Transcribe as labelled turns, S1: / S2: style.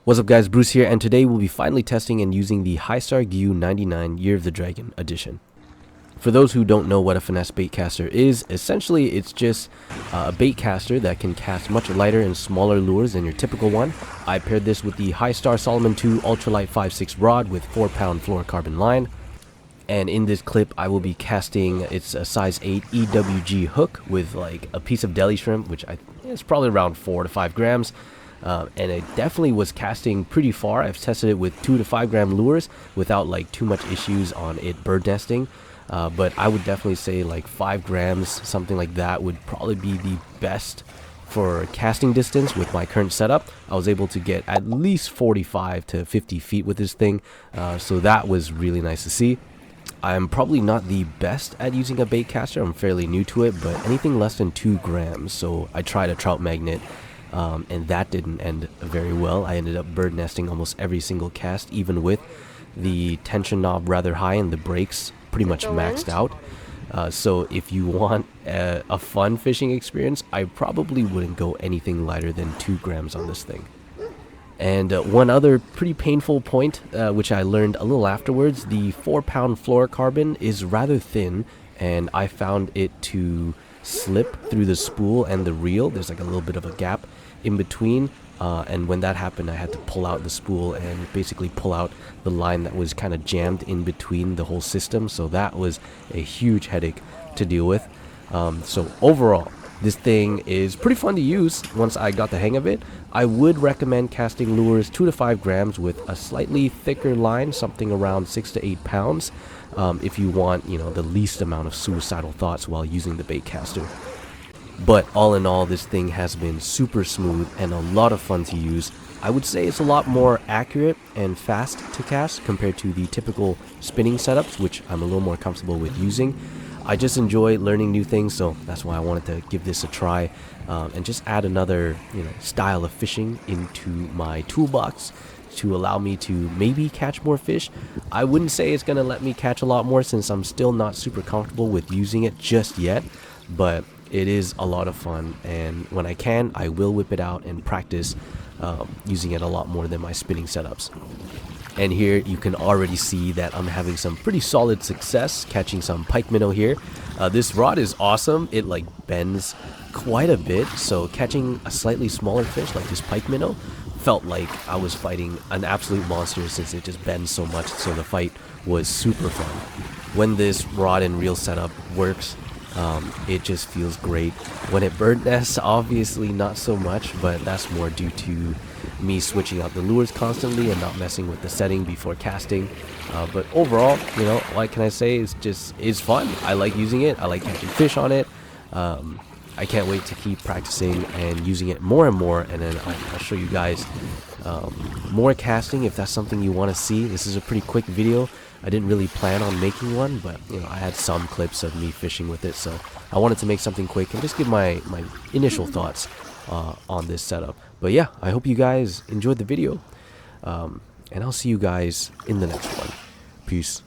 S1: What's up guys, Bruce here, and today we'll be finally testing and using the Histar GIU 99 Year of the Dragon edition. For those who don't know what a Finesse Baitcaster is, essentially it's just a baitcaster that can cast much lighter and smaller lures than your typical one. I paired this with the Histar Solomon 2 Ultralight 5.6 rod with 4-pound fluorocarbon line. And in this clip I will be casting, it's a size 8 EWG hook with like a piece of deli shrimp, which it's probably around 4 to 5 grams. And it definitely was casting pretty far. I've tested it with 2 to 5 gram lures without like too much issues on it bird nesting. But I would definitely say like 5 grams, something like that would probably be the best for casting distance with my current setup. I was able to get at least 45 to 50 feet with this thing. So that was really nice to see. I'm probably not the best at using a baitcaster. I'm fairly new to it, but anything less than 2 grams. So I tried a trout magnet. And that didn't end very well. I ended up bird nesting almost every single cast, even with the tension knob rather high and the brakes pretty much maxed out. So if you want a fun fishing experience, I probably wouldn't go anything lighter than 2 grams on this thing. And one other pretty painful point, which I learned a little afterwards, the 4-pound fluorocarbon is rather thin, and I found it to slip through the spool and the reel. There's like a little bit of a gap in between, and when that happened I had to pull out the spool and basically pull out the line that was kind of jammed in between the whole system. So that was a huge headache to deal with. So overall, this thing is pretty fun to use once I got the hang of it. I would recommend casting lures 2 to 5 grams with a slightly thicker line, something around 6 to 8 pounds, if you want, the least amount of suicidal thoughts while using the baitcaster. But all in all, this thing has been super smooth and a lot of fun to use. I would say it's a lot more accurate and fast to cast compared to the typical spinning setups, which I'm a little more comfortable with using. I just enjoy learning new things, so that's why I wanted to give this a try and just add another style of fishing into my toolbox to allow me to maybe catch more fish. I wouldn't say it's gonna let me catch a lot more since I'm still not super comfortable with using it just yet, but it is a lot of fun, and when I can, I will whip it out and practice using it a lot more than my spinning setups. And here you can already see that I'm having some pretty solid success catching some pike minnow here. This rod is awesome. It like bends quite a bit, so catching a slightly smaller fish like this pike minnow felt like I was fighting an absolute monster since it just bends so much. So the fight was super fun. When this rod and reel setup works, it just feels great. When it bird nests, obviously not so much, but that's more due to me switching out the lures constantly and not messing with the setting before casting. But overall, what can I say, it's fun. I like using it. I like catching fish on it. I can't wait to keep practicing and using it more and more, and then I'll show you guys more casting if that's something you want to see. This is a pretty quick video. I didn't really plan on making one, but I had some clips of me fishing with it, so I wanted to make something quick and just give my initial thoughts on this setup. But yeah, I hope you guys enjoyed the video, and I'll see you guys in the next one. Peace.